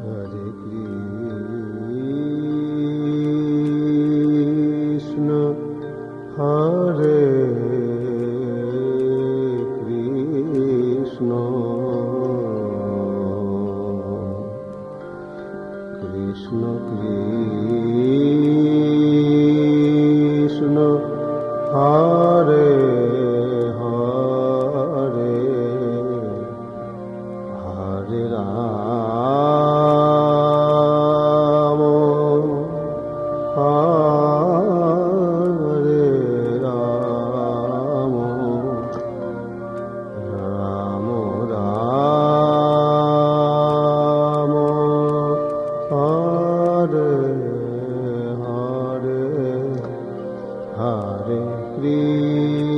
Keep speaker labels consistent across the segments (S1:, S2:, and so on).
S1: Hare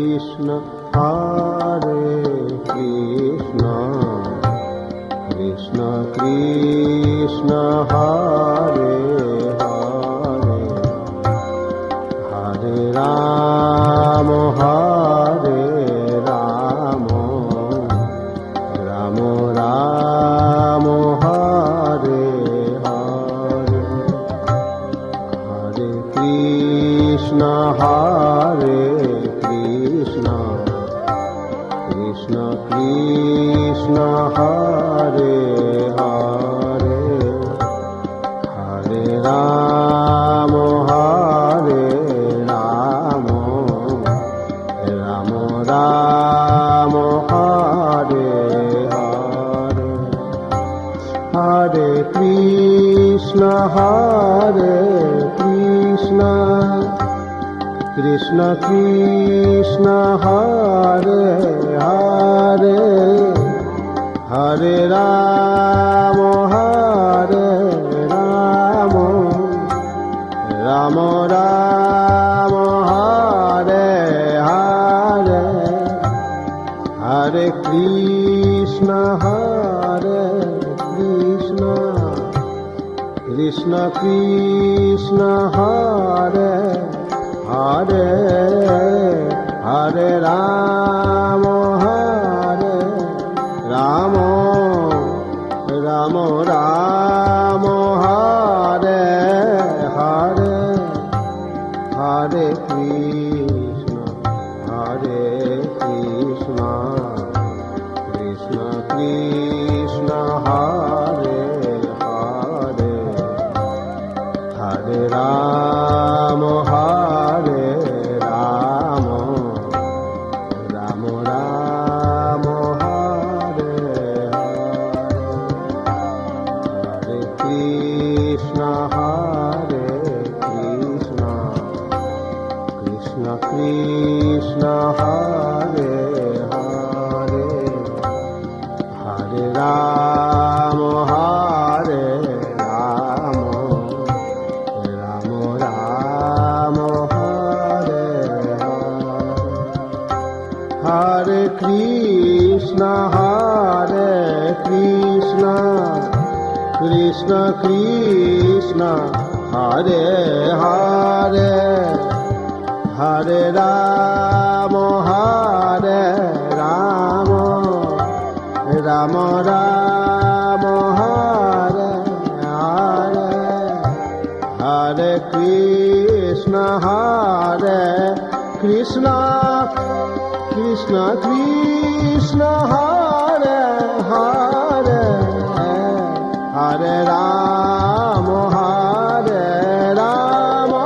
S1: Krishna, Hare Krishna, Krishna Krishna, Hare Hare, Hare Rama, Hare Rama, Rama Rama, Hare Hare, Hare Krishna, Hare Krishna, Krishna Krishna, Hare Hare, Hare Rama, Hare Rama, Rama Rama, Hare Hare, Hare Krishna, Hare Krishna, Krishna Krishna, Hare Hare, Hare Rama, Hare Rama, Rama Rama, Hare Hare, Hare Krishna, Hare Krishna, Krishna Krishna, Hare Hare, Hare Rama, Hare Rama, Rama Rama, Hare Hare, Hare Krishna, Hare Krishna, Krishna Krishna, Hare Hare, Hare Rama, Hare Rama, Rama Rama, Hare Hare, Hare Krishna, Hare Krishna, Krishna Krishna, Hare Hare, Hare Rama, Hare Rama, Rama Rama, Hare Hare, Hare Krishna, Hare Krishna, Krishna Krishna, Hare Hare, Hare Rama, Hare Rama, Rama Rama, Hare Hare, Hare Krishna, Hare Krishna, Krishna Krishna, Hare Hare, Hare Rama, Hare Rama, Rama Rama, Hare Hare, Hare Krishna, Hare Krishna, Krishna Krishna, Hare Hare, Hare Rama, Hare Rama,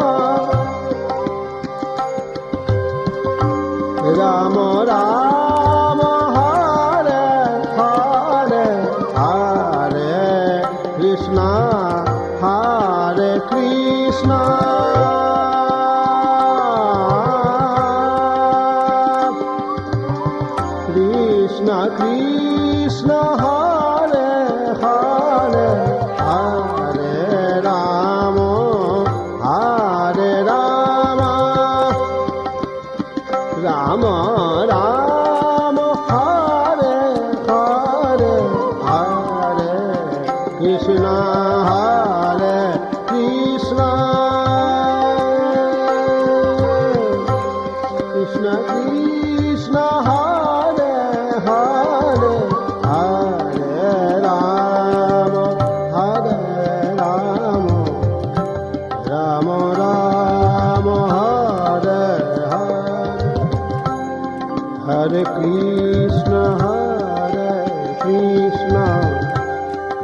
S1: Rama Rama, Hare Hare, Hare Krishna, Hare Krishna, Krishna Krishna, Hare Hare, Hare Rama, Hare Rama, Rama Rama, Hare Hare, Hare Krishna, Hare Krishna, Krishna Krishna, Hare Hare, Hare Rama, Hare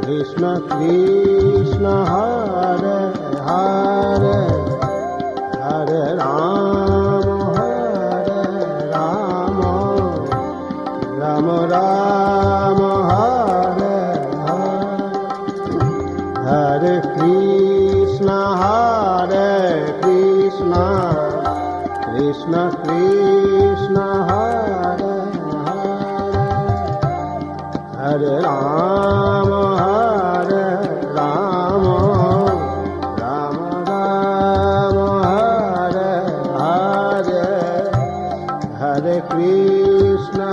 S1: Krishna Krishna Hare Hare Hare Rama Rama Rama Hare Hare Hare Krishna Krishna Krishna Hare Hare Rama Rama Hare Hare Hare Krishna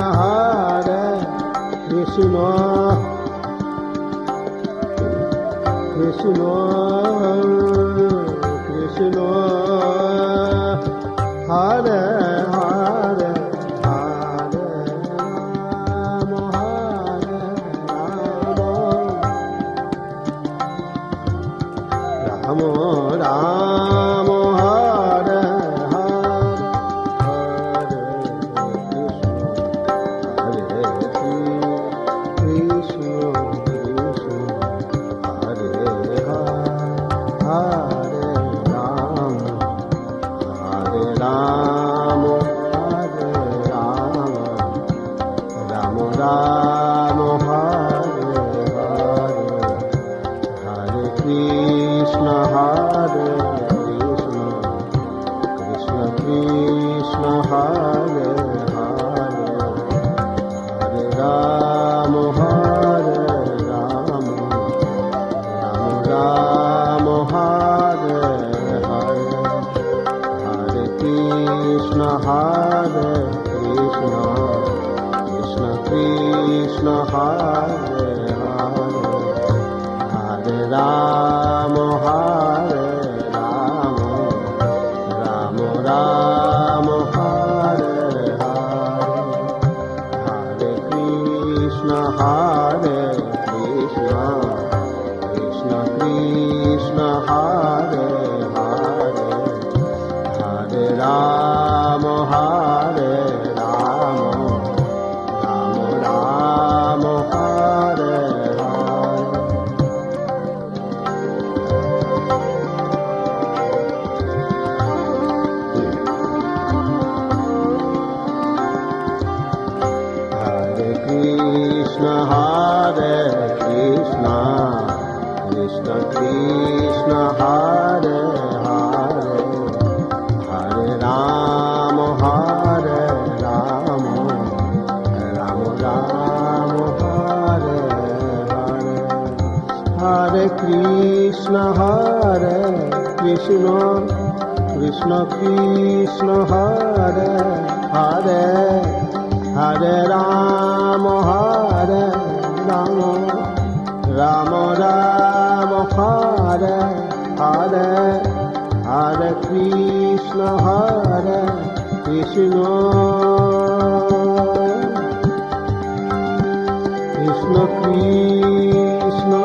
S1: Krishna Krishna Krishna Hare Hare Hare Rama Rama Hare Hare Hare Krishna Hare Hare Hare Rama Hare Rama Rama Rama Hare Hare Hare Krishna Krishna Krishna Hare Hare Hare Rama Rama Rama Hare Hare Hare Krishna Krishna Krishna Hare Hare Hare Rama Rama Rama Hare Hare Hare Krishna Krishna Krishna Hare Hare Hare Rama Rama Rama Hare Hare Hare Krishna Krishna Krishna Hare Hare Hare Rama Rama Rama Hare Hare Hare Krishna Krishna Krishna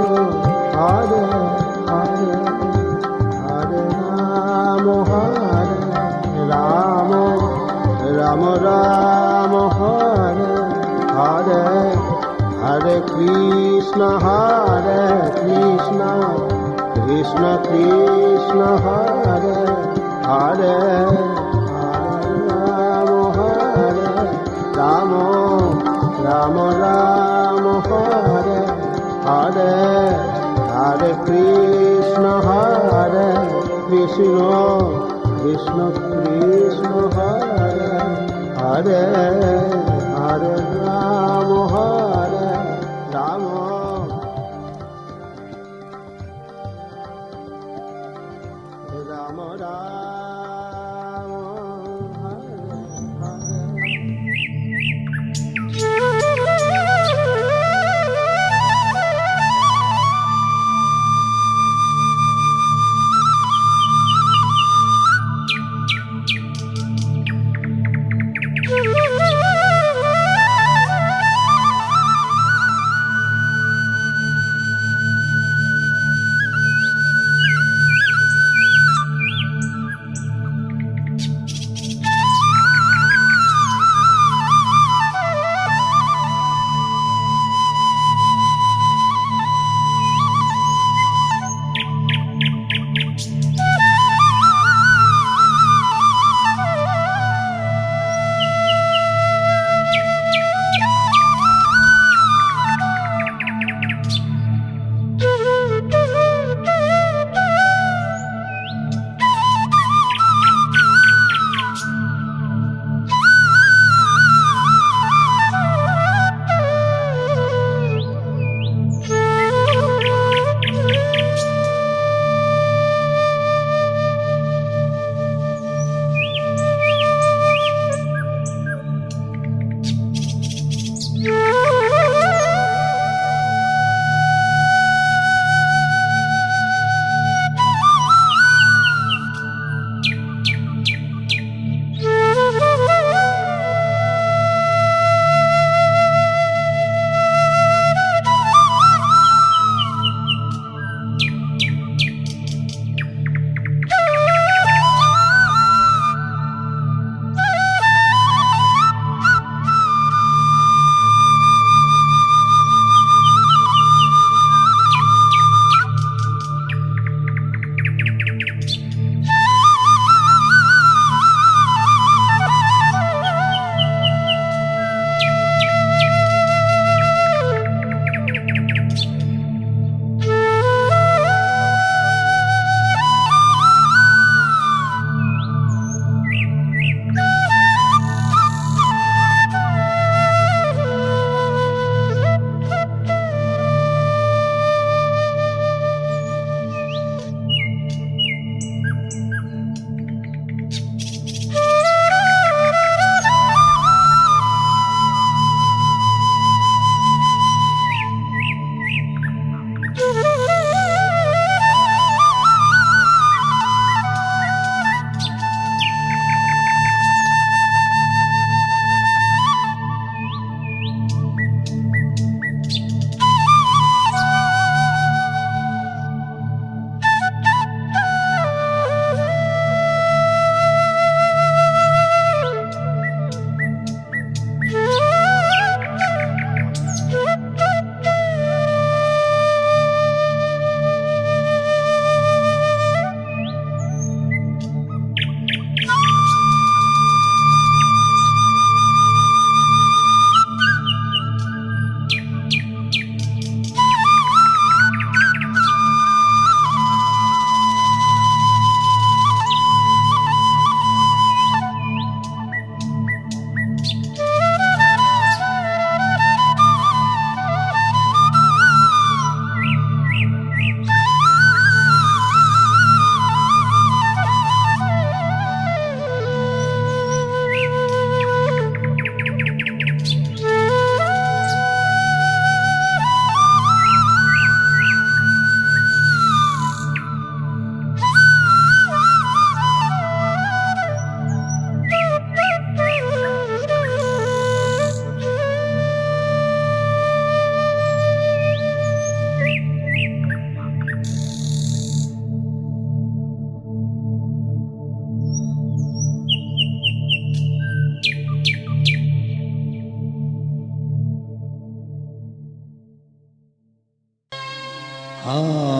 S1: Hare Hare Hare Rama Rama Rama Hare Hare Hare Krishna Krishna Krishna Krishna Hare Hare Hare Rama Rama Rama Hare Hare Hare Krishna Krishna Krishna Hare Hare Hare Rama Rama Hare Hare Hare Krishna Krishna Hare Hare Hare Rama Rama Rama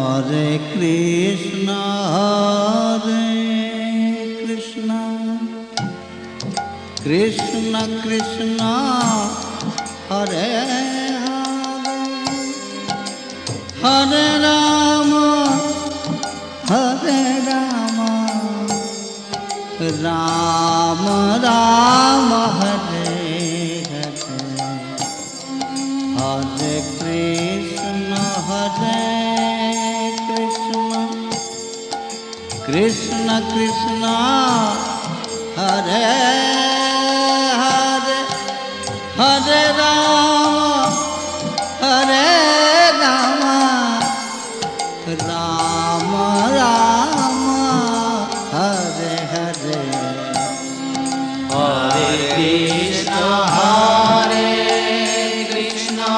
S2: Hare Krishna, Krishna Krishna, Hare Hare, Hare Rama, Hare Rama, Rama Rama, Hare Hare, Hare Krishna, Krishna Krishna, Hare Hare, Hare Rama, Hare Rama, Rama Rama, Hare Hare,
S3: Hare Krishna, Hare Krishna,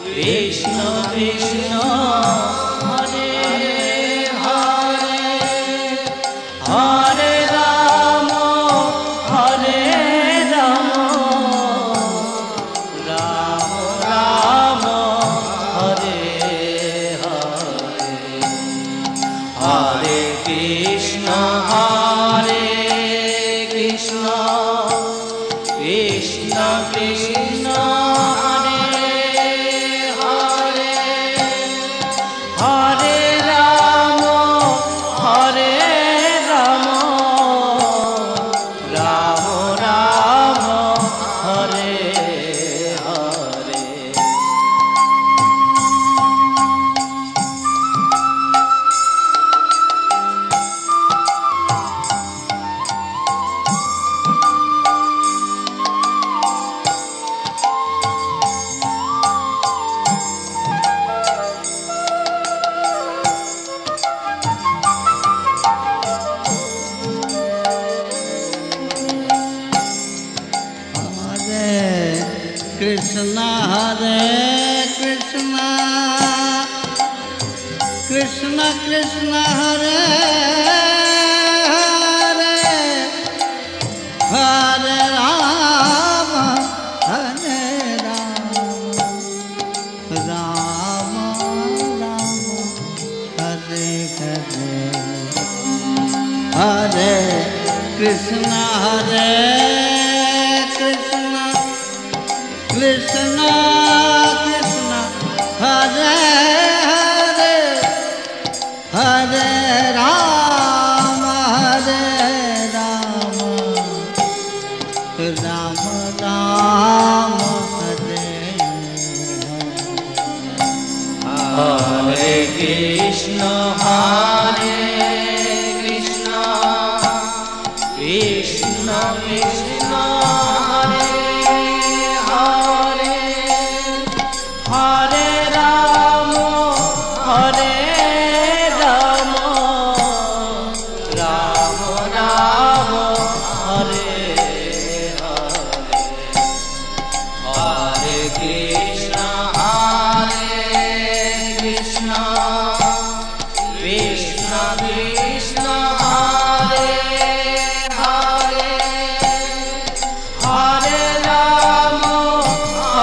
S3: Krishna Krishna, Hare Hare Rama, Hare Rama, Rama Rama, Hare Hare, Hare Krishna, Hare Krishna, Krishna Krishna, Hare Rama, Hare Rama, Rama Rama, Hare Hare.
S2: Krishna, Hare Krishna, Krishna Krishna, Hare Hare, Hare Rama, Hare Rama, Rama Rama, Hare Hare, Hare Krishna, Hare Krishna, Krishna Krishna, Hare Hare, Hare Rama, Hare Rama, Rama Rama, Hare Hare.
S3: Hare Krishna, Hare Krishna, Krishna Krishna, Hare Hare, Hare Rama, Hare Rama, Rama Rama, Hare Hare, Hare Krishna, Hare Krishna, Krishna Krishna, Hare Hare, Hare Rama,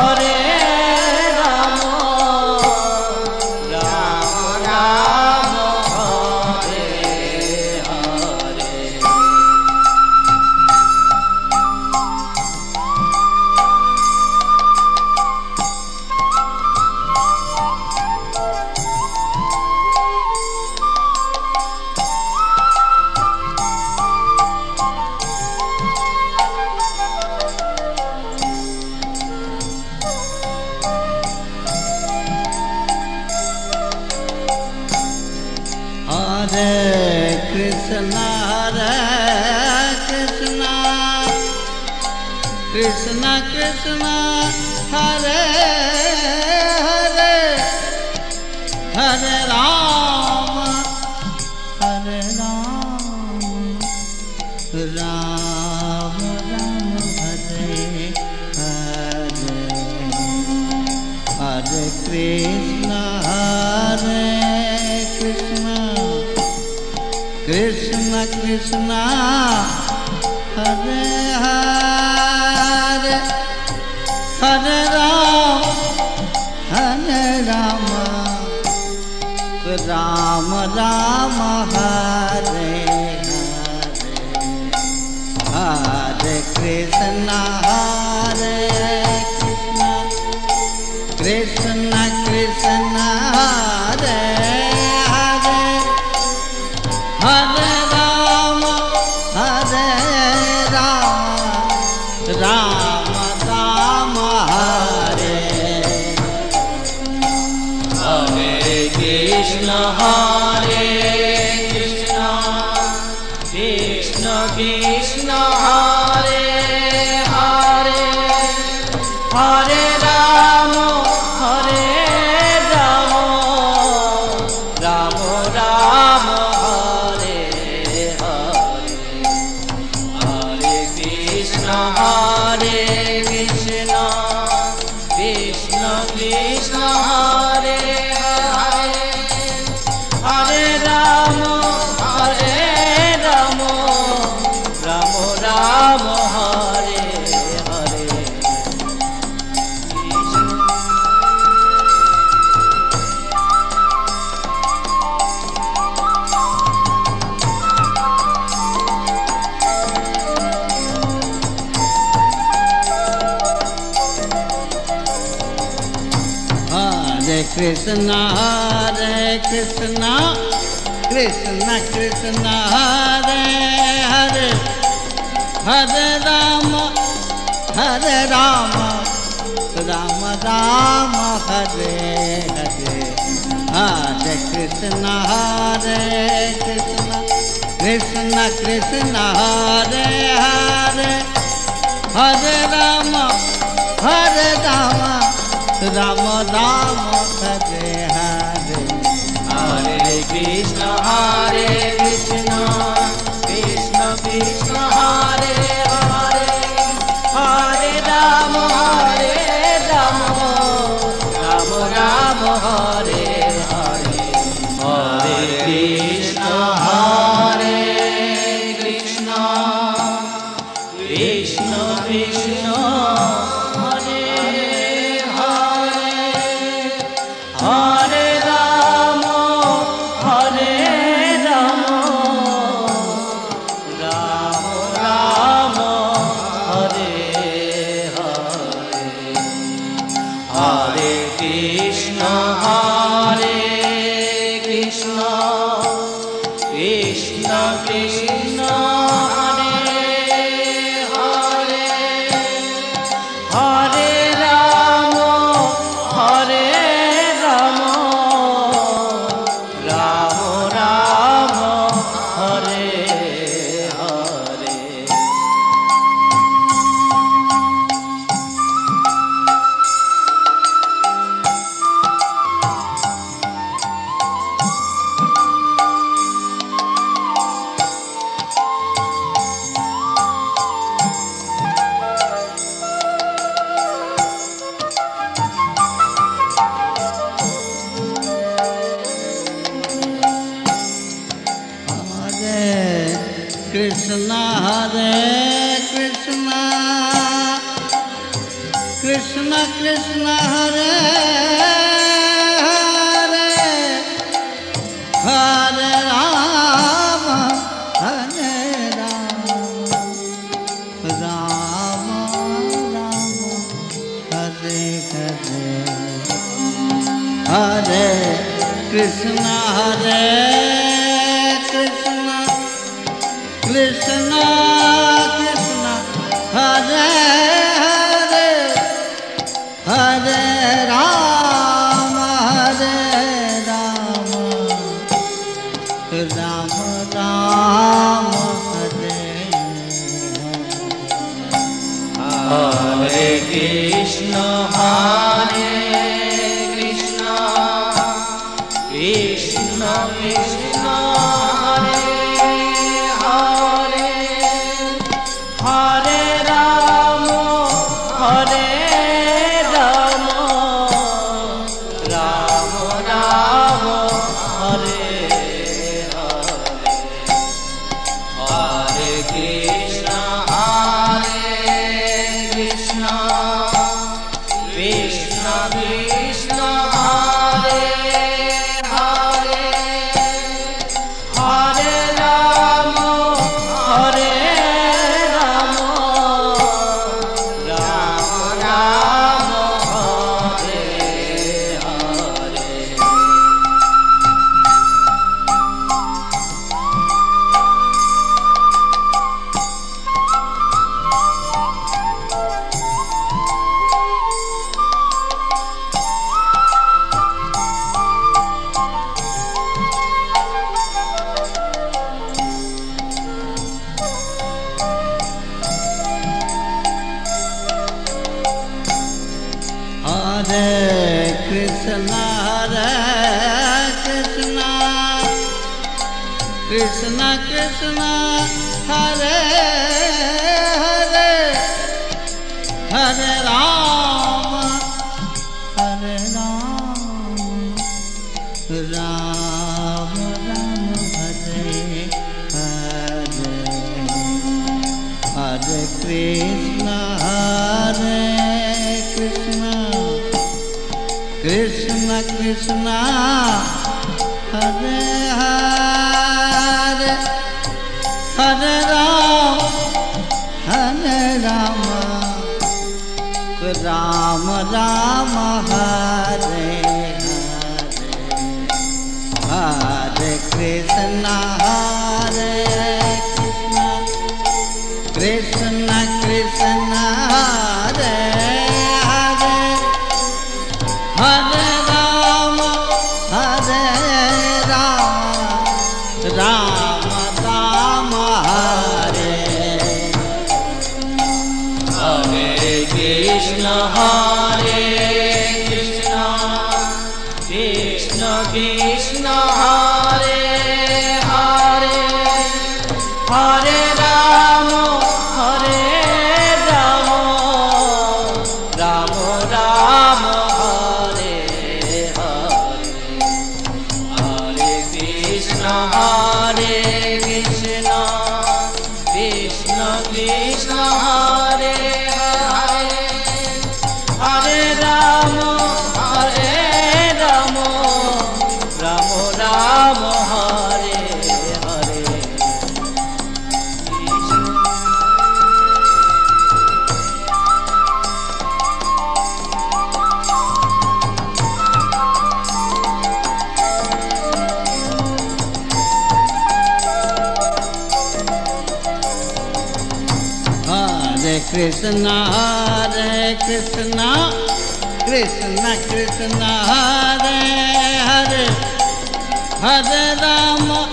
S3: Hare Rama, Rama Rama, Hare Hare.
S2: Hare Krishna, Hare Krishna, Krishna Krishna, Hare Hare, Hare Rama, Hare Rama, Rama Rama, Hare Hare, Hare Krishna, Hare Krishna, Krishna Krishna, Hare Hare, Hare Rama, Hare Rama, Ram Ram Hare Hare Krishna Hare Krishna Krishna Hare Hare Hare Ram Ram Ram Hare
S3: Hare Krishna Krishna Krishna Hare Hare Hare Ram Ram Ram Hare Hare Hare Krishna Krishna Krishna Hare Hare Hare Ram Ram Ram Hare Hare
S2: Hare Krishna Krishna Krishna Hare Hare Hare Ram Ram Ram Hare Hare Hare Krishna Krishna Krishna Hare Hare Hare Ram Ram Ram Hare Hare
S3: Hare Krishna Krishna Krishna Hare Hare Hare Ram Ram Ram Hare Hare Hare Krishna Krishna Krishna Krishna Hare Hare Ram Ram Ram Hare Hare Hare Krishna Krishna Krishna Hare Hare Hare Ram Ram Ram Hare Hare
S2: Krishna Krishna Krishna Hare Hare Hare Ram Ram Ram Hare Hare Hare Krishna Krishna Krishna Hare Hare Hare Ram Ram Ram Hare
S3: Hare Krishna Krishna Krishna Krishna Hare Hare Hare Ram Ram Ram Hare Hare Hare Krishna Krishna Krishna Krishna Hare Hare
S2: Krishna Krishna Hare Hare Hare Rama Hare Rama Rama Rama Hare Hare Hare Krishna Hare Krishna Krishna Krishna Hare Hare Hare Rama Rama Rama Hare Hare Hare Krishna Hare Krishna Krishna Krishna Hare Hare Hare Rama Rama Rama Hare
S3: Hare Krishna Hare Krishna Krishna Krishna Hare Hare Hare Rama Rama Rama Hare Hare Hare Krishna Hare Krishna Krishna Krishna Hare Hare Hare Rama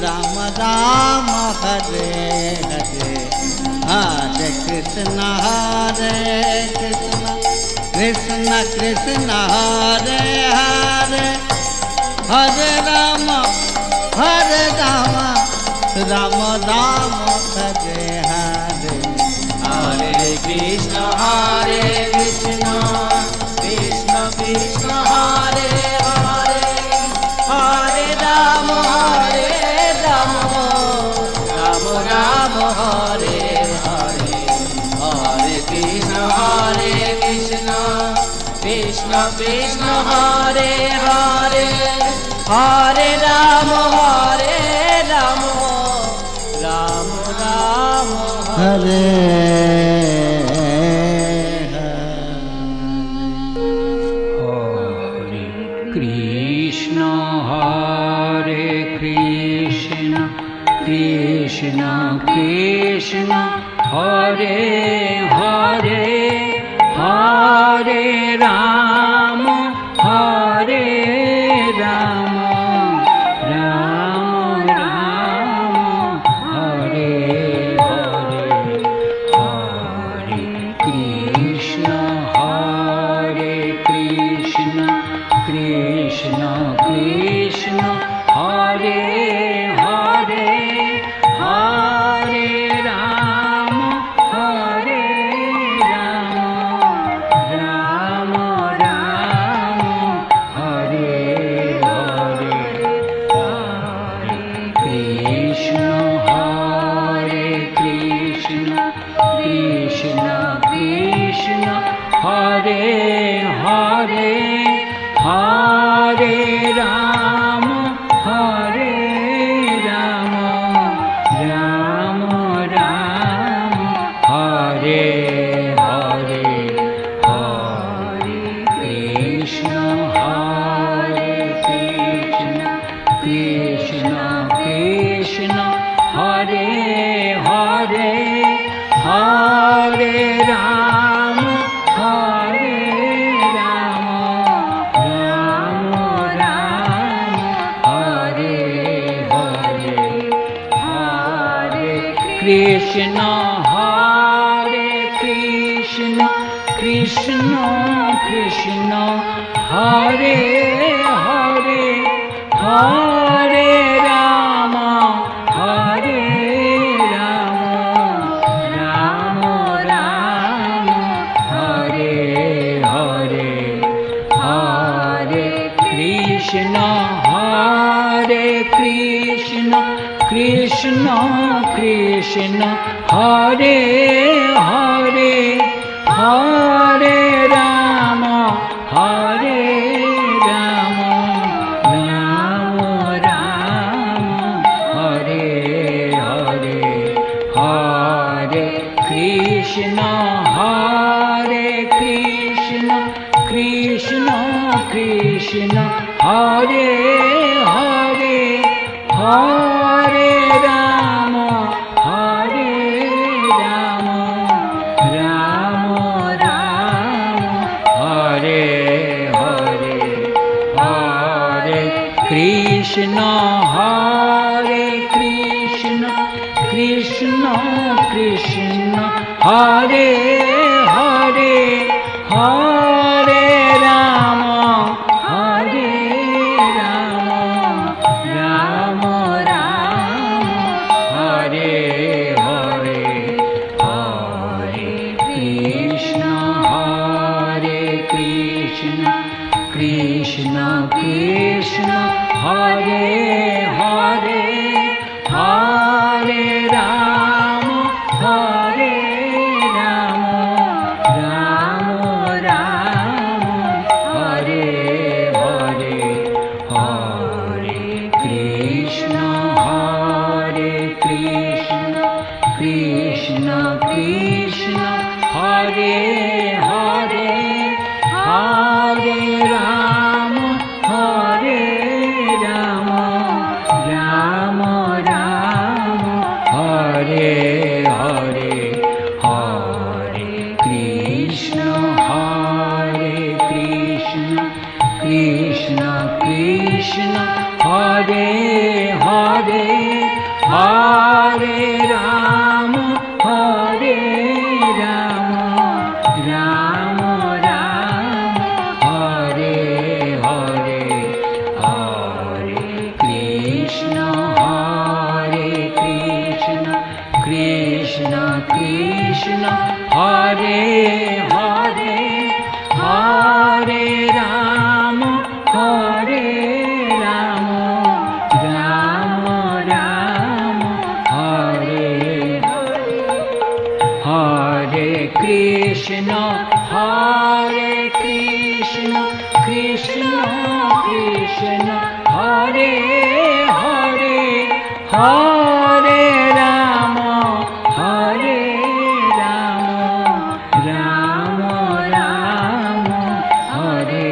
S3: Rama Rama Hare Hare
S2: Hare Krishna Krishna Krishna Hare Hare Hare Rama Rama Rama Hare Hare Hare Krishna Krishna Krishna Hare Hare Hare Rama Rama Rama Hare Hare
S3: Hare Krishna Krishna Krishna Hare Hare Hare Rama Rama Hare Hare Hare Krishna Krishna Krishna Hare Hare Hare Rama Rama
S2: Hare
S4: Krishna Krishna Krishna Hare Hare Hare Rama Rama Rama Hare Hare Hare Krishna Krishna Krishna Hare Hare Hare Rama Rama Rama Hare Hare Krishna Krishna Krishna Hare Hare Hare Rama Rama Rama Hare Hare Hare Krishna Krishna Krishna Hare Hare Hare Rama Rama Rama Hare Hare Hare Krishna Krishna Krishna Hare Hare Hare Rama, Hare Rama, Rama Rama, Hare Hare, Hare Krishna, Hare Krishna, Krishna Krishna, Hare Hare, Hare Rama, Hare Rama, Rama Rama, Hare Hare, Hare Krishna, Hare Krishna, Krishna Krishna, Hare Hare, Hare Rama, Hare Rama, Rama Rama, Hare Hare, Hare Krishna, Hare Krishna, Krishna Krishna, Hare Hare, Hare Rama, Hare Rama, Rama Rama, Hare Hare, Hare Krishna, Hare Krishna, Krishna Krishna, Hare Hare, Hare Rama, Hare Rama, Rama Rama, Hare Hare, Hare Krishna, Hare Krishna, Krishna Krishna, Hare Hare, Hare Rama, Hare Rama, Rama Rama, Hare Hare, Hare Krishna, Hare Krishna, Krishna Krishna, Hare Hare, Hare Rama, Hare Rama, Rama Rama, Hare Hare, Hare Krishna, Hare Krishna, Krishna Krishna, Hare Hare, Hare Rama, Hare Rama, Rama Rama, Hare Hare, Hare Krishna, Hare Krishna, Krishna Krishna, Hare Hare, Hare Rama, Hare Rama, Rama Rama, Hare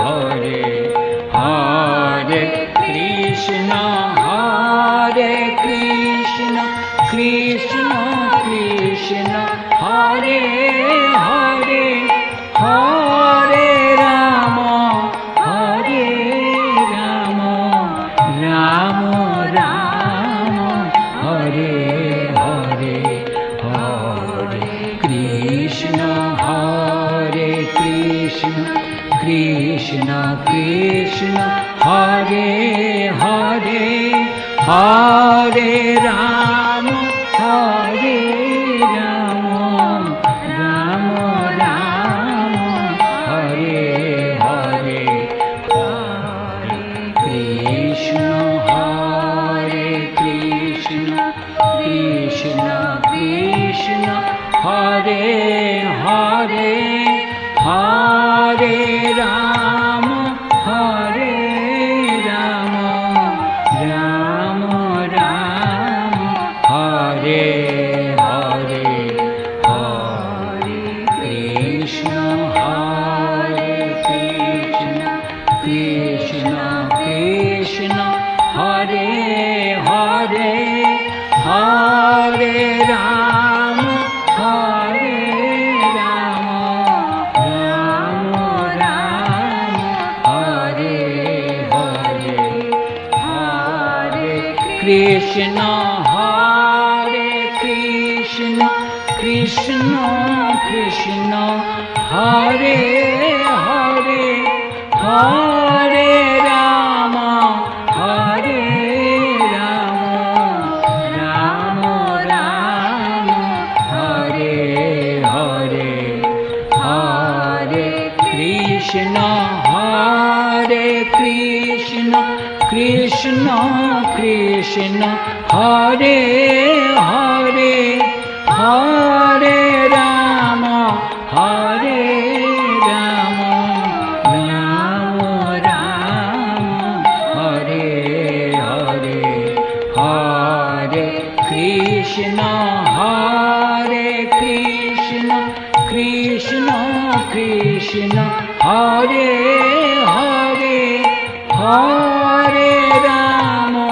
S4: Hare, Hare Krishna, Hare Krishna, Krishna Krishna, Hare Hare, Hare Rama, Hare Rama, Rama Rama, Hare Hare, Hare Krishna, Hare Krishna, Krishna Krishna, Hare Hare, Hare Rama, Hare Rama, Rama Rama, Hare Hare, Hare Krishna, Hare Krishna, Krishna Krishna, Hare Hare, Hare Rama, Hare Rama, Rama Rama, Hare Hare, Hare Krishna, Hare Krishna, Krishna Krishna, Hare Hare, Hare Rama, Hare Rama, Rama Rama, Hare Hare, Hare Krishna, Hare Krishna, Krishna Krishna, Hare Hare, Hare Rama, Krishna Krishna Krishna Hare Hare Hare Rama Hare Rama Rama Rama Hare Hare Hare Krishna Hare Krishna Krishna Krishna Hare Hare Hare Rama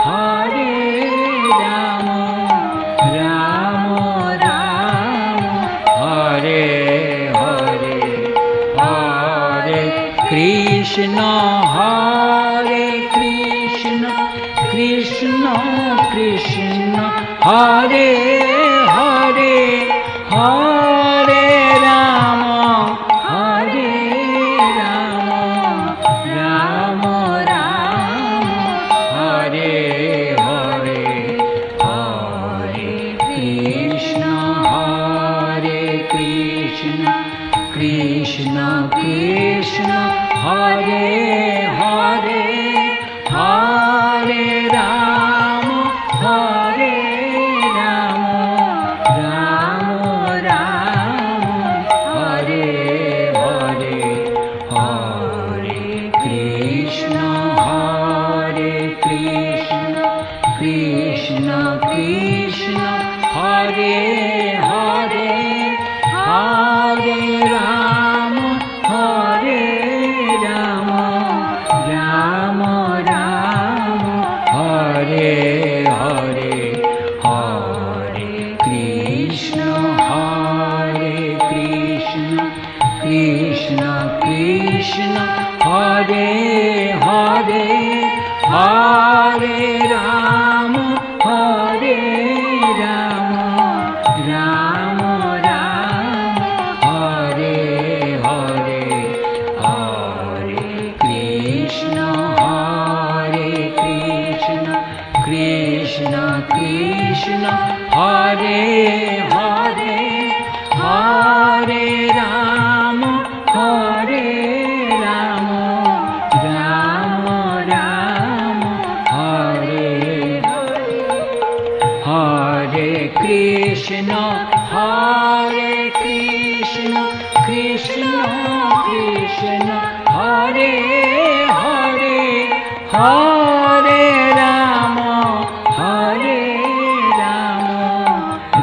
S4: Hare Rama Rama Rama Hare Hare Hare Krishna Hare Krishna Krishna Krishna Hare Hare Hare Rama Hare Rama Rama Rama Hare Hare Hare Krishna Hare Krishna Krishna Krishna Hare Hare Hare Rama Hare Rama Rama Rama Hare Hare Hare Krishna Hare Krishna Krishna Krishna Hare Hare Hare Rama Hare Rama Rama Rama Hare Hare Hare Krishna Hare Krishna Krishna Krishna Hare Hare Hare Rama Hare Rama Rama Rama Hare Hare Hare Krishna Hare Krishna Krishna Krishna Hare Hare Hare Rama Hare Rama Rama Rama Hare Hare Krishna Hare Krishna Krishna Krishna Hare Hare Hare Rama Hare Rama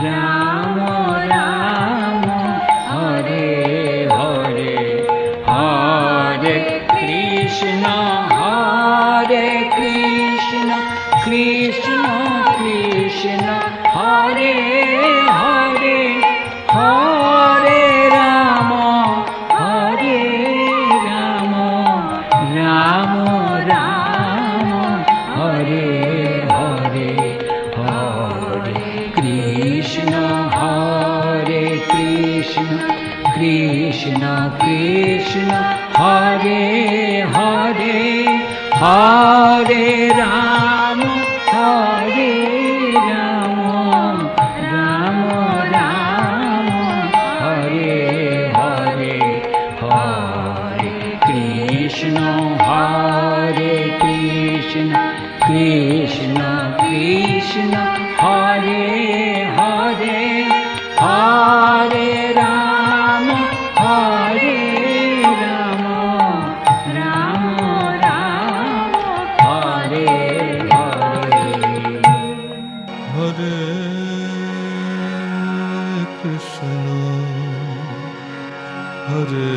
S4: Rama Rama Hare Hare Hare Krishna Hare Krishna Krishna Krishna Hare Hare Hare Rama Hare Rama Rama Rama Hare Hare Hare Krishna Hare Krishna Krishna Krishna Hare Hare Hare Rama Hare Rama Rama Rama Hare Hare Hare Krishna Hare Krishna Krishna Krishna Hare Hare Hare Rama Hare Rama Rama Rama Hare Hare
S5: Hare Krishna Hare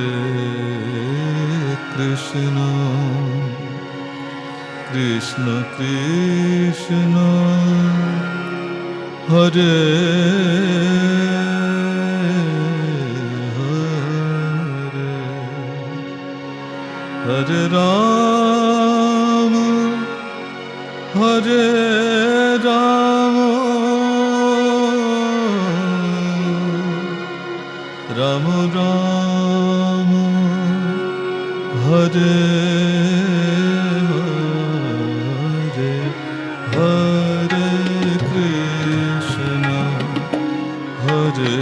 S5: Krishna Krishna Krishna Hare Hare Hare Rama Hare Rama Rama Rama Hare Hare Hare Krishna Hare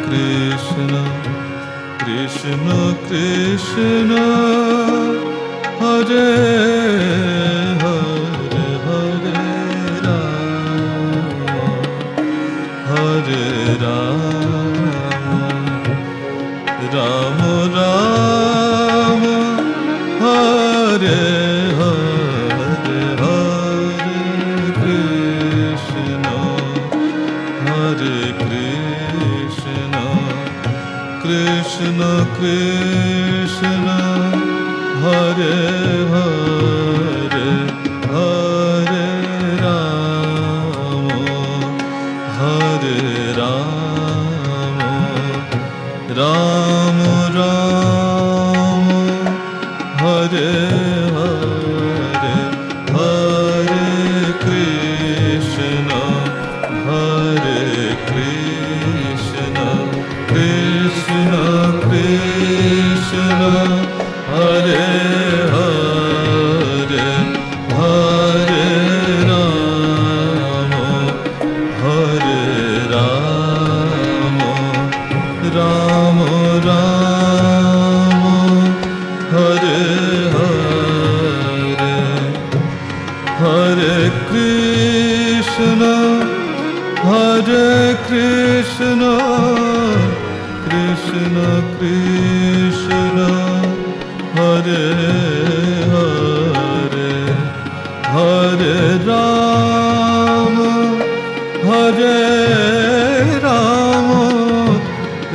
S5: Krishna Krishna Krishna Hare Hare Hare Rama Hare Rama Rama Rama Hare Hare Hare Krishna Hare Krishna Krishna Krishna Hare Hare Hare Rama Hare Rama Rama Rama Hare Hare Hare Krishna Hare Krishna Krishna Krishna Hare Hare Hare Rama Hare Rama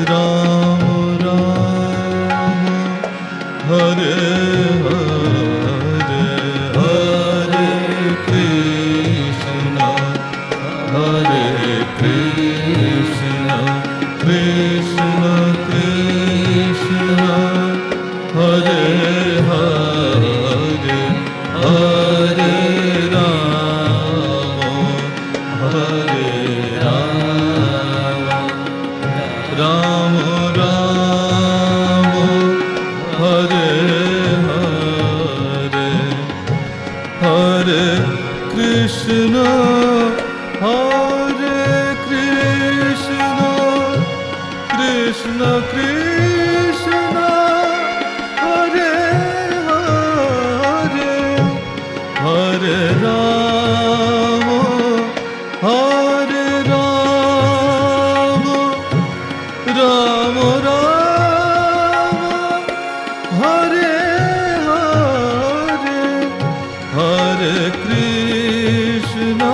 S5: Rama Rama Hare Hare Hare Krishna Hare Krishna Krishna Krishna Hare Hare Hare Rama Hare Rama Rama Rama Hare Hare Hare Krishna Hare Krishna Krishna Krishna Hare Hare Hare Rama Hare Rama Rama Rama Hare Hare Hare Krishna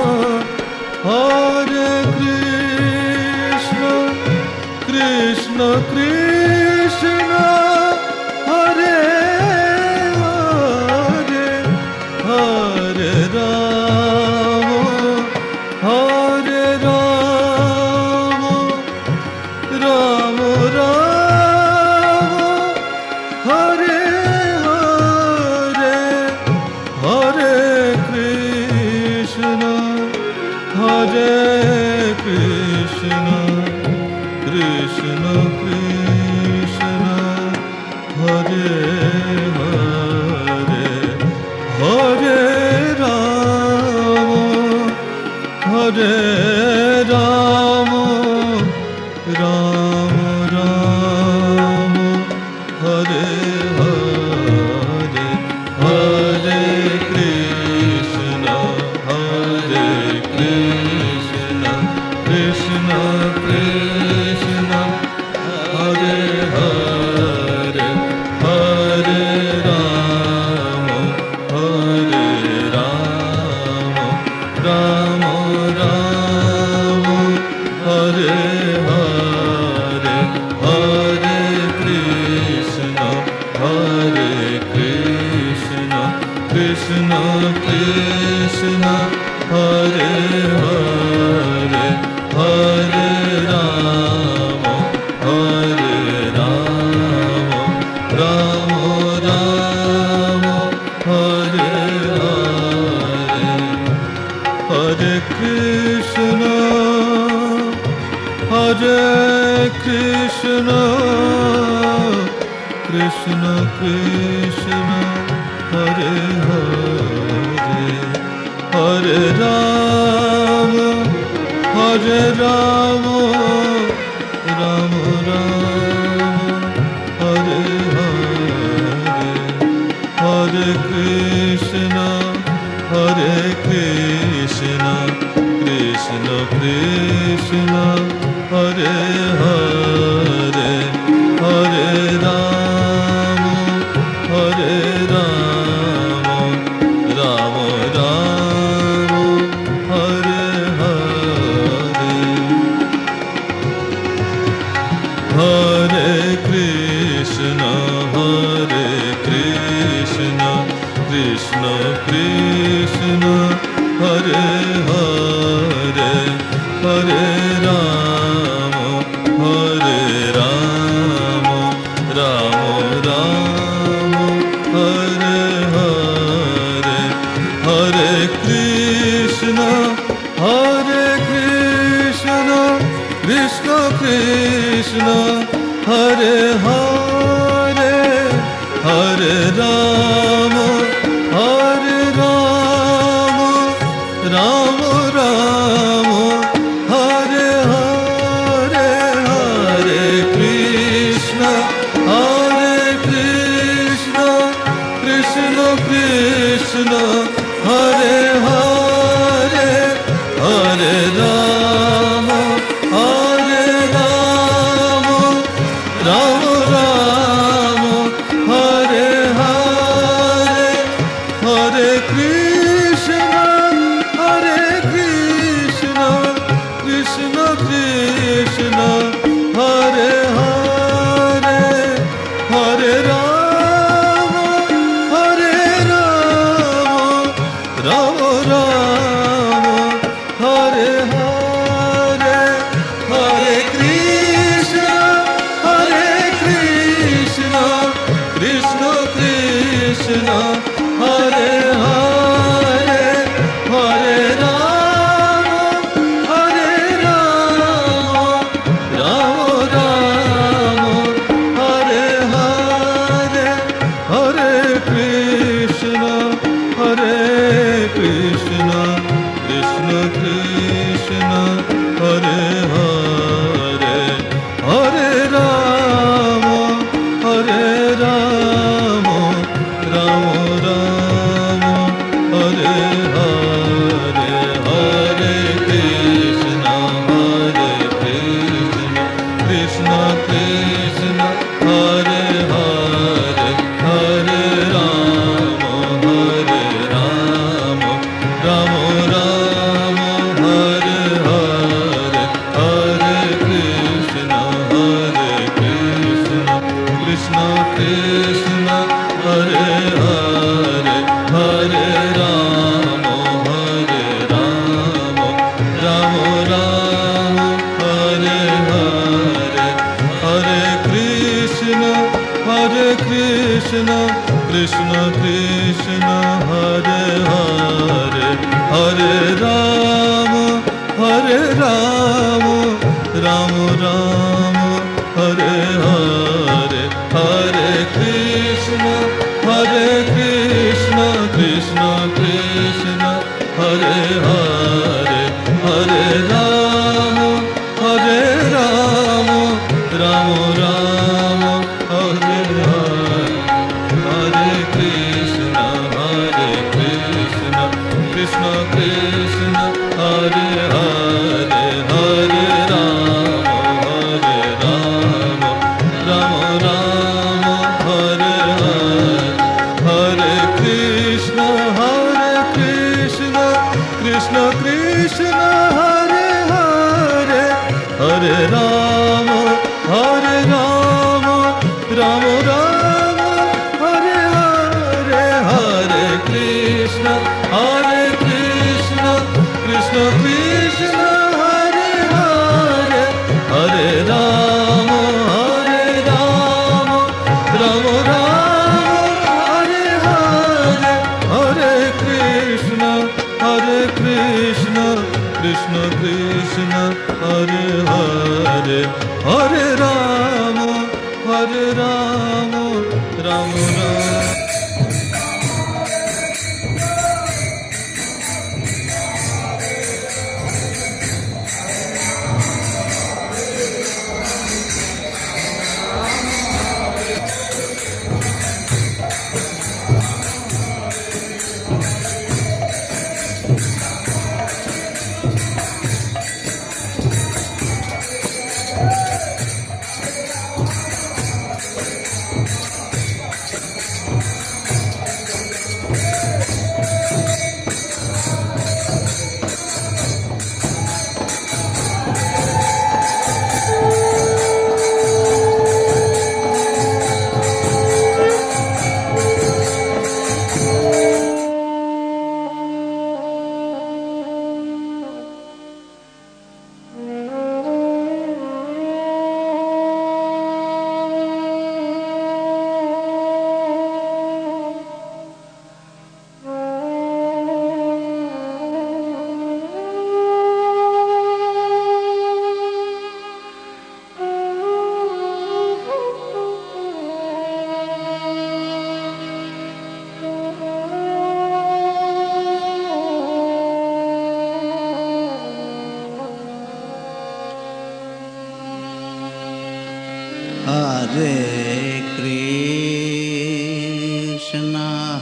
S5: Hare Krishna Krishna Krishna Hare Hare Hare Rama Hare Rama Rama Rama Hare Hare Hare Krishna Hare Krishna Krishna Krishna Hare Hare Hare Rama Hare Rama Rama Rama Hare Hare Hare Krishna Hare Krishna Krishna Krishna Hare Hare Hare Rama Hare Rama Rama Rama Hare Hare Hare Krishna Hare Krishna Krishna Krishna Hare Hare Hare Rama Hare Rama Rama Rama Hare Hare Hare Krishna Hare Krishna Krishna Krishna Hare Hare Hare Rama Hare Rama Rama Rama Hare Hare Hare Krishna Hare Krishna Krishna Krishna Hare Hare Hare Rama Hare Rama Rama Rama Hare Hare Hare Krishna Hare Krishna Krishna Krishna Hare Hare Hare Ram Hare Ram Ram Ram Hare Hare Hare Krishna Krishna Krishna Hare Hare Hare Ram Ram Ram Hare Hare Hare Krishna Krishna Krishna Hare Hare Hare Ram Ram Ram Hare Hare Hare Krishna Krishna Krishna Hare Hare Hare Ram Ram Ram Hare Hare Hare Krishna Krishna Krishna Hare Hare Hare Ram Ram Ram Hare Hare Hare Krishna Krishna Krishna Hare Hare Hare Ram Ram Ram Hare Hare Hare Krishna Krishna Krishna Hare Hare Hare Ram Ram Ram Hare Hare Hare Krishna Krishna Krishna Hare Hare Hare Ram Ram Ram Hare Hare Hare Krishna Krishna Krishna Hare Hare Hare Ram Ram Ram Hare Hare Hare Krishna Krishna Krishna Hare Hare Hare Ram Ram Ram Hare Hare Hare Krishna Krishna Krishna Hare Hare Hare Ram Ram Hare Hare Hare Krishna Krishna Krishna Hare Hare Hare Ram Ram Hare Hare Hare Krishna Krishna Krishna Hare Hare Hare Ram Ram Hare Hare Hare Krishna Krishna Krishna Hare Hare Hare Ram Ram Ram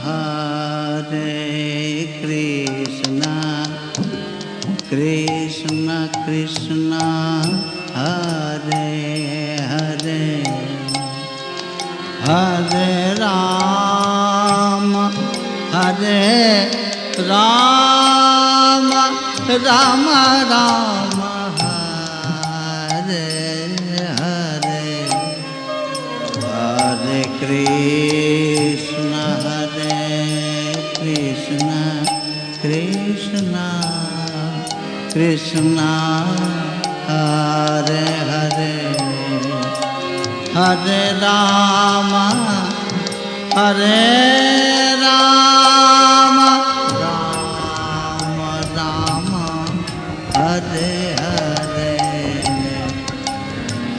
S2: Hare Krishna Krishna Krishna Hare Hare Hare Rama Hare Rama Rama Rama Hare Hare Hare Krishna Hare Krishna Krishna Krishna Hare Hare Hare Rama Hare Rama Rama Rama Hare Hare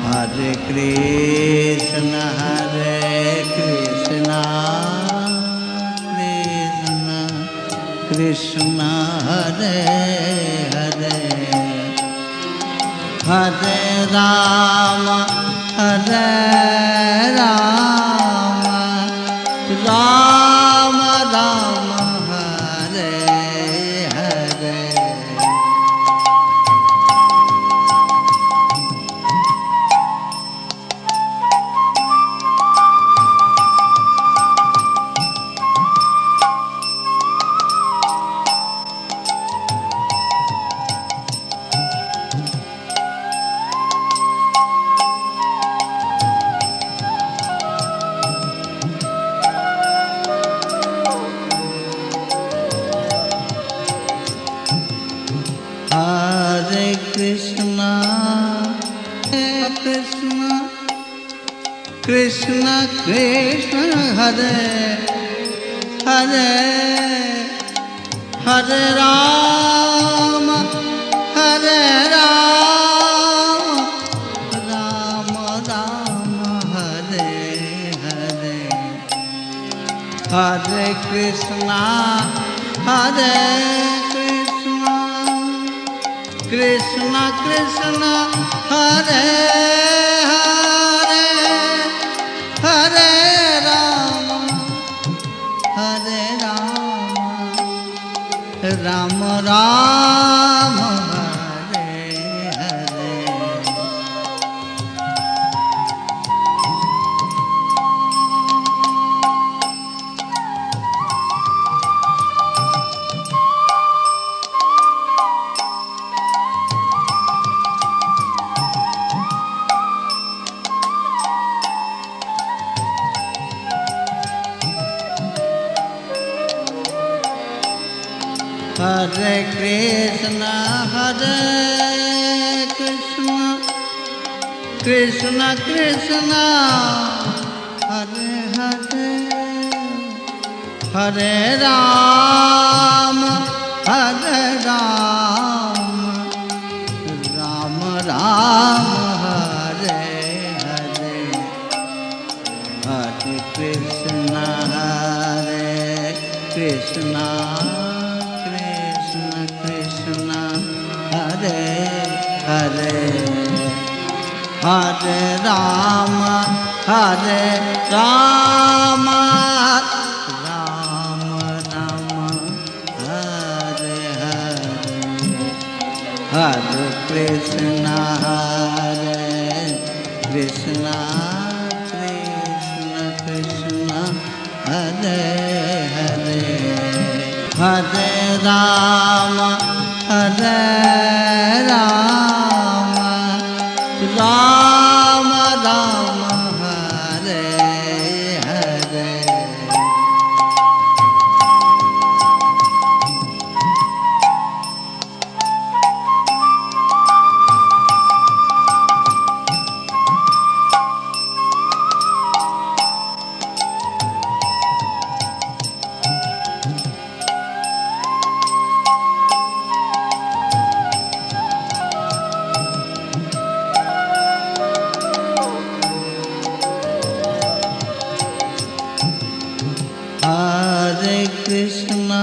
S2: Hare Krishna Hare Krishna Krishna Krishna Hare Hare Hare Rama Hare Rama Rama Rama Hare Hare Hare Krishna Krishna Krishna Krishna Hare Hare Hare Rama Hare Rama Rama Rama Hare Hare Hare Krishna Hare Krishna Krishna Krishna Hare Hare Hare Rama Hare Rama Rama Rama Hare Hare Hare Krishna Hare Krishna Krishna Krishna Hare Hare Hare Rama Hare Rama Rama Rama Hare Hare Hare Krishna Hare Krishna Krishna Krishna Hare Hare Hare Rama Hare Rama Rama Rama Hare Hare Hare Krishna Hare Krishna Krishna Krishna Hare Hare Hare Rama Hare Rama Rama Rama Hare Hare Hare Krishna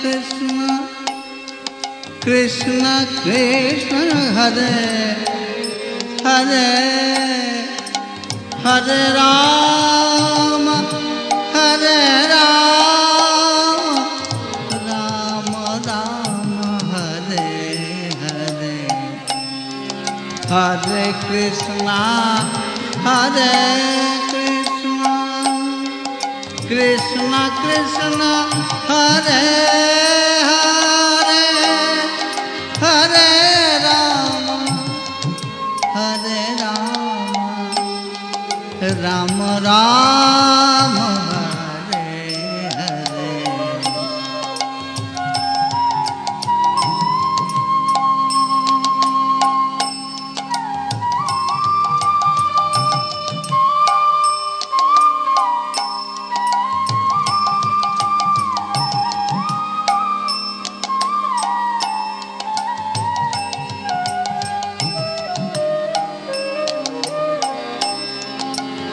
S2: Krishna Krishna Krishna Hare Hare Hare Rama Hare Ram, Ram Ram Hare Hare, Hare Krishna, Hare Krishna, Krishna Krishna, Hare Hare, Hare Rama, Hare Rama, Rama Rama, Hare Hare.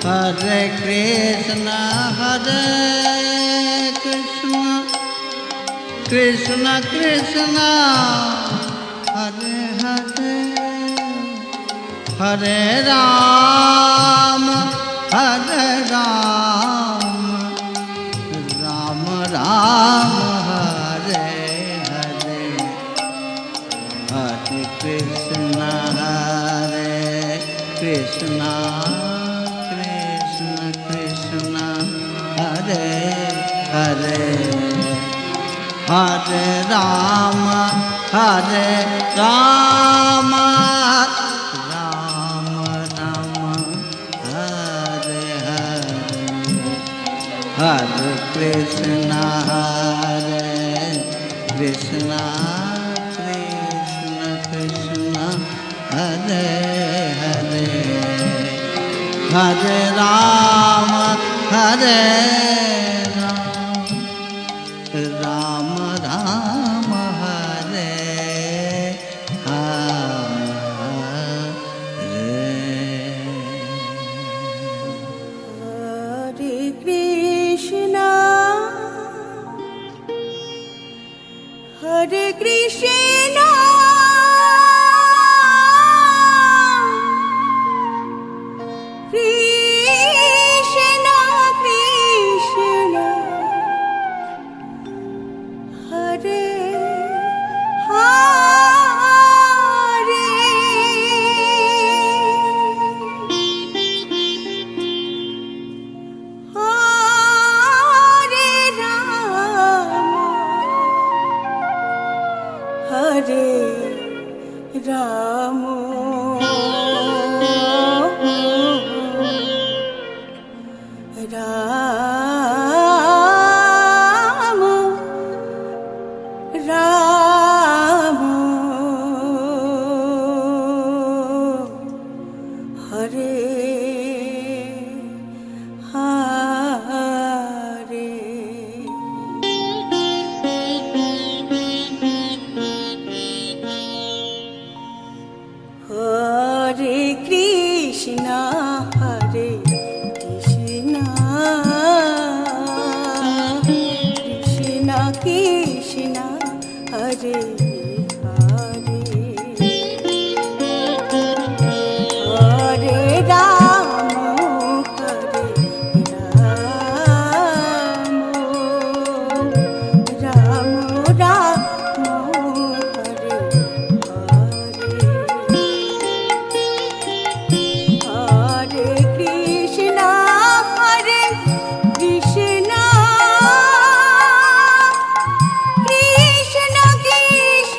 S2: Hare Krishna, Hare Krishna, Krishna Krishna, Hare Hare, Hare Rama, Hare Rama, Rama Rama, Hare Hare, Hare Krishna, Hare Krishna, Krishna Krishna, Hare Hare, Hare Rama, Hare Rama, Rama Rama, Hare Hare, Hare Krishna, Hare Krishna, Krishna Krishna, Hare Hare, Hare Rama, Hare Rama, Rama Rama, Hare
S6: Hare Krishna, Krishna Krishna, Hare Krishna, Hare Hare, Hare Rama, Hare Rama, Rama Rama, Hare Hare, Hare Krishna, Hare Krishna, Krishna Krishna,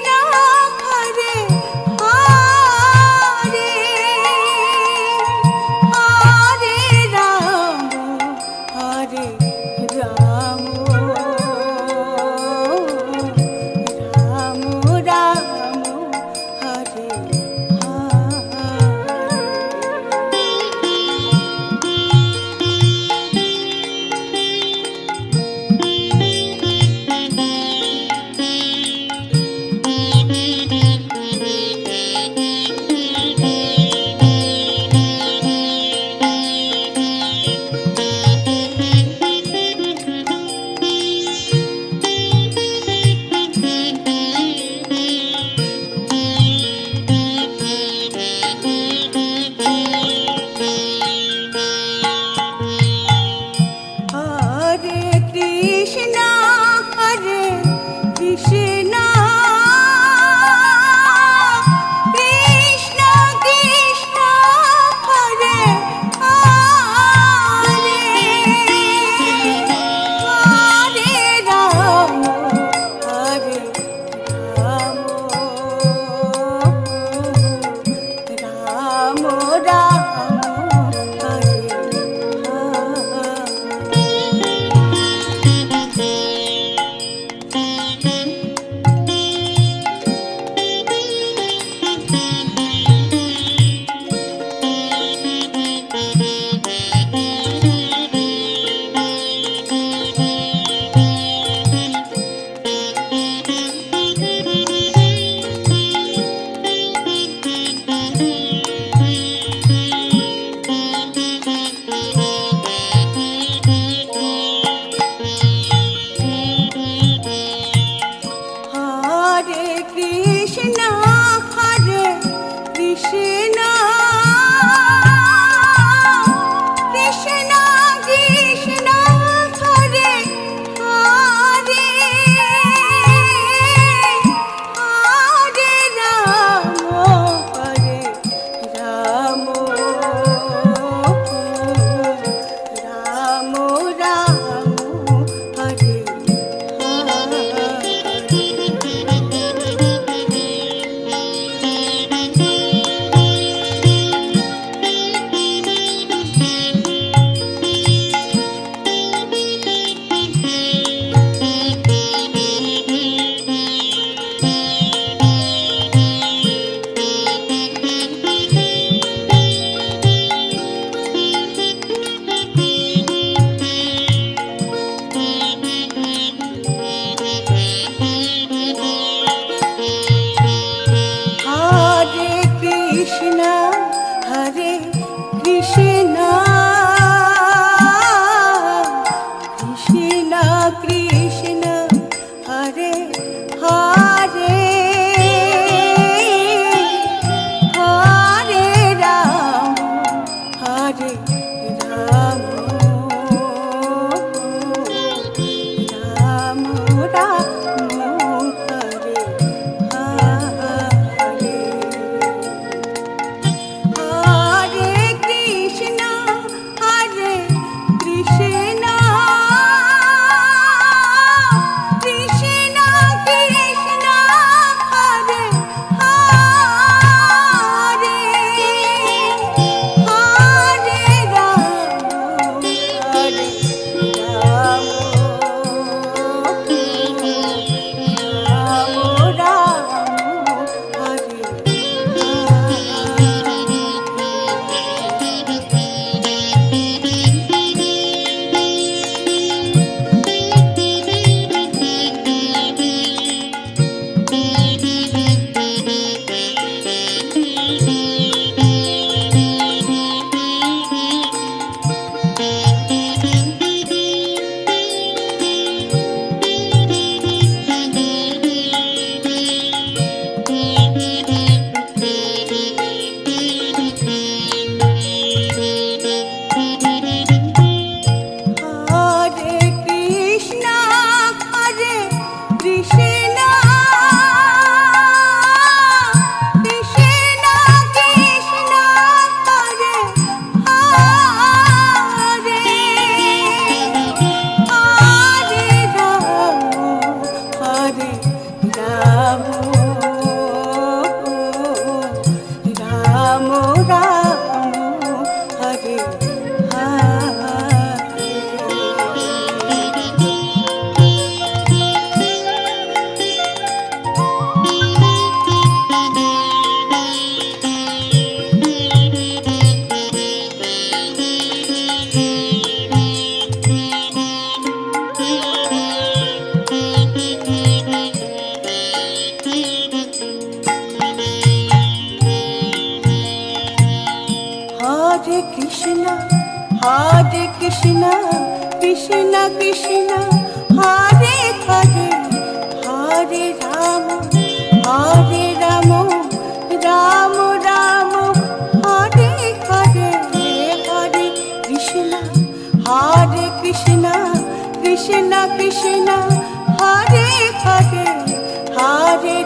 S6: Krishna Hare Hare Hare Ram Hare Ram Ram Ram Hare Hare Hare Krishna Krishna Krishna Krishna Hare Hare Hare Ram Ram Hare Hare Krishna Krishna Krishna Krishna Hare Hare Hare Ram Ram Ram Hare Hare Hare Krishna Krishna Krishna Hare Hare Hare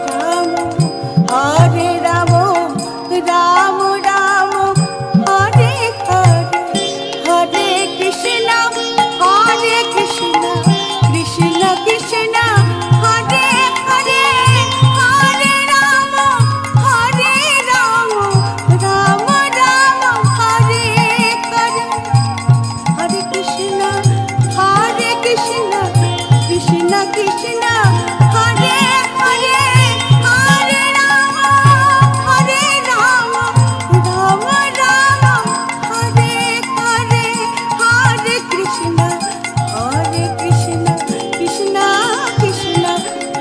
S6: Ram Ram Ram Hare Hare Hare Krishna Krishna Krishna Hare Hare Hare Ram Ram Ram Hare Hare Hare Krishna Krishna Krishna Hare Hare Hare Ram Ram Hare Hare Hare Krishna Krishna Krishna Hare Hare Hare Ram Ram Hare Hare Hare Krishna Krishna Krishna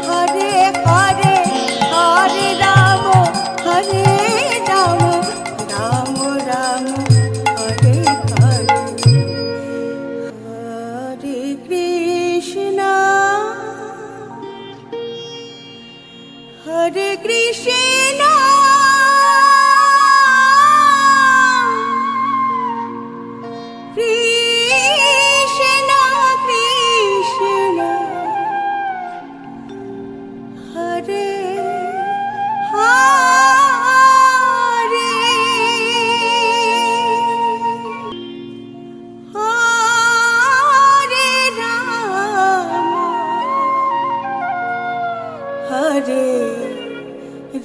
S6: Hare Hare Hare Ram Ram Hare Hare Hare Krishna Krishna Krishna Hare Hare Hare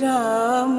S6: Ram